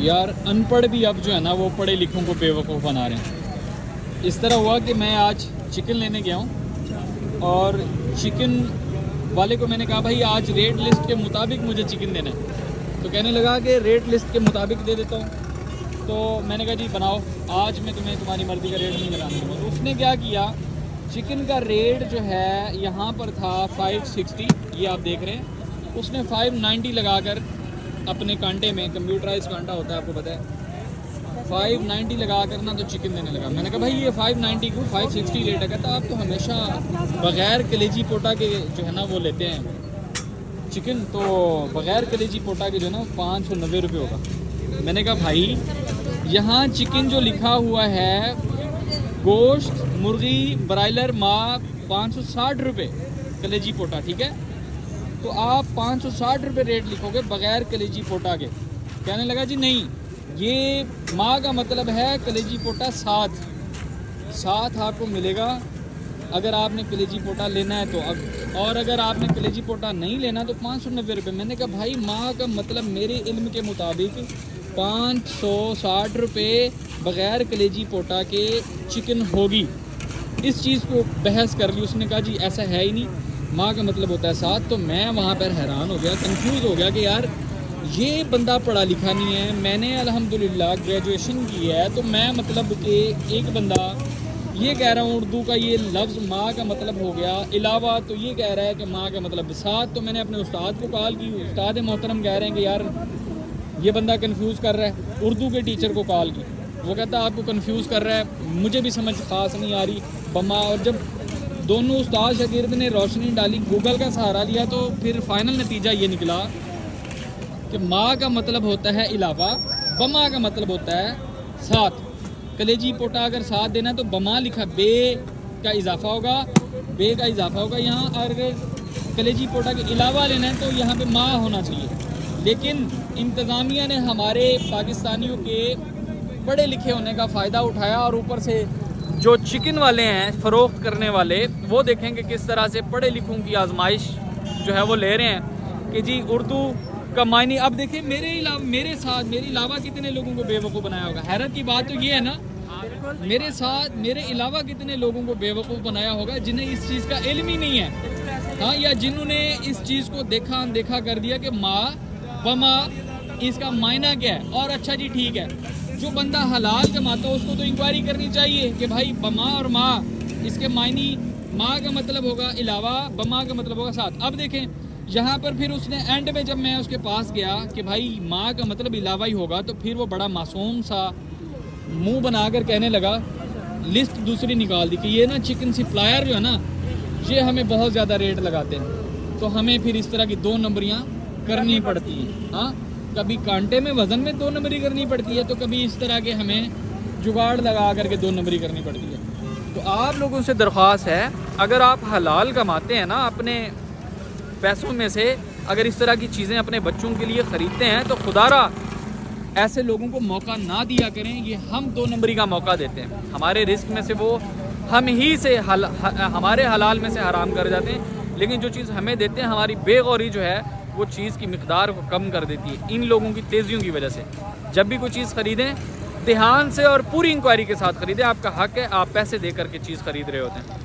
یار ان پڑھ بھی اب جو ہے نا وہ پڑھے لکھوں کو بیوقوف بنا رہے ہیں. اس طرح ہوا کہ میں آج چکن لینے گیا ہوں اور چکن والے کو میں نے کہا بھائی آج ریٹ لسٹ کے مطابق مجھے چکن دینا ہے. تو کہنے لگا کہ ریٹ لسٹ کے مطابق دے دیتا ہوں. تو میں نے کہا جی بناؤ, آج میں تمہیں تمہاری مرضی کا ریٹ نہیں لگانے دوں گا. تو اس نے کیا کیا, چکن کا ریٹ جو ہے یہاں پر تھا 560, یہ آپ دیکھ رہے ہیں. اس نے 590 لگا کر اپنے کانٹے میں, کمپیوٹرائز کانٹا ہوتا ہے آپ کو پتہ ہے, 590 لگا کر نا تو چکن دینے لگا. میں نے کہا بھائی یہ 590 کو 560 ریٹ ہے. کہتا آپ تو ہمیشہ بغیر کلیجی پوٹا کے جو ہے نا وہ لیتے ہیں چکن, تو بغیر کلیجی پوٹا کے جو ہے نا 590 روپے ہوگا. میں نے کہا بھائی یہاں چکن جو لکھا ہوا ہے گوشت مرغی برائلر ماں 560 روپے کلیجی پوٹا, ٹھیک ہے, تو آپ 560 روپے ریٹ لکھو گے بغیر کلیجی پوٹا کے. کہنے لگا جی نہیں, یہ ماں کا مطلب ہے کلیجی پوٹا ساتھ آپ کو ملے گا اگر آپ نے کلیجی پوٹا لینا ہے تو. اب اور اگر آپ نے کلیجی پوٹا نہیں لینا تو 590 روپے. میں نے کہا بھائی ماں کا مطلب میرے علم کے مطابق 560 روپے بغیر کلیجی پوٹا کے چکن ہوگی. اس چیز کو بحث کر لی. اس نے کہا جی ایسا ہے ہی نہیں, ماں کا مطلب ہوتا ہے ساتھ. تو میں وہاں پر حیران ہو گیا, کنفیوز ہو گیا کہ یار یہ بندہ پڑھا لکھا نہیں ہے. میں نے الحمدللہ گریجویشن کی ہے, تو میں مطلب کہ ایک بندہ یہ کہہ رہا ہوں اردو کا یہ لفظ ماں کا مطلب ہو گیا علاوہ, تو یہ کہہ رہا ہے کہ ماں کا مطلب ساتھ. تو میں نے اپنے استاد کو کال کی, استاد محترم کہہ رہے ہیں کہ یار یہ بندہ کنفیوز کر رہا ہے. اردو کے ٹیچر کو کال کی, وہ کہتا آپ کو کنفیوز کر رہا ہے, مجھے بھی سمجھ خاص نہیں آ رہی بما. اور جب دونوں استاد شاگرد نے روشنی ڈالی, گوگل کا سہارا لیا, تو پھر فائنل نتیجہ یہ نکلا کہ ماں کا مطلب ہوتا ہے علاوہ, بما کا مطلب ہوتا ہے ساتھ. کلیجی پوٹا اگر ساتھ دینا ہے تو بما لکھا, بے کا اضافہ ہوگا یہاں. اور اگر کلیجی پوٹا کے علاوہ لینا ہے تو یہاں پہ ماں ہونا چاہیے. لیکن انتظامیہ نے ہمارے پاکستانیوں کے پڑھے لکھے ہونے کا فائدہ اٹھایا, اور اوپر سے جو چکن والے ہیں فروخت کرنے والے, وہ دیکھیں کہ کس طرح سے پڑھے لکھوں کی آزمائش جو ہے وہ لے رہے ہیں کہ جی اردو کا معنی. اب دیکھیں میرے ساتھ میرے علاوہ کتنے لوگوں کو بیوقوف بنایا ہوگا. حیرت کی بات تو یہ ہے نا, میرے علاوہ کتنے لوگوں کو بیوقوف بنایا ہوگا جنہیں اس چیز کا علم ہی نہیں ہے, ہاں, یا جنہوں نے اس چیز کو دیکھا کر دیا کہ ماں بما اس کا معنی کیا ہے. اور اچھا جی ٹھیک ہے, جو بندہ حلال کماتا ہو اس کو تو انکوائری کرنی چاہیے کہ بھائی بما اور ماں اس کے معنی, ماں کا مطلب ہوگا علاوہ, بما کا مطلب ہوگا ساتھ. اب دیکھیں یہاں پر پھر اس نے اینڈ میں جب میں اس کے پاس گیا کہ بھائی ماں کا مطلب علاوہ ہی ہوگا, تو پھر وہ بڑا معصوم سا منہ بنا کر کہنے لگا, لسٹ دوسری نکال دی کہ یہ نا چکن سپلائر جو ہے نا یہ ہمیں بہت زیادہ ریٹ لگاتے ہیں, تو ہمیں پھر اس طرح کی 2 نمبریاں کرنی پڑتی ہیں. ہاں, کبھی کانٹے میں وزن میں 2 نمبری کرنی پڑتی ہے, تو کبھی اس طرح کے ہمیں جگاڑ لگا کر کے 2 نمبری کرنی پڑتی ہے. تو آپ لوگوں سے درخواست ہے, اگر آپ حلال کماتے ہیں نا اپنے پیسوں میں سے, اگر اس طرح کی چیزیں اپنے بچوں کے لیے خریدتے ہیں تو خدارا ایسے لوگوں کو موقع نہ دیا کریں. یہ ہم 2 نمبری کا موقع دیتے ہیں, ہمارے رزق میں سے وہ ہم ہی سے ہمارے حلال میں سے حرام کر جاتے ہیں, لیکن جو چیز ہمیں دیتے ہیں ہماری بے غوری جو ہے وہ چیز کی مقدار کو کم کر دیتی ہے ان لوگوں کی تیزیوں کی وجہ سے. جب بھی کوئی چیز خریدیں دھیان سے اور پوری انکوائری کے ساتھ خریدیں. آپ کا حق ہے, آپ پیسے دے کر کے چیز خرید رہے ہوتے ہیں.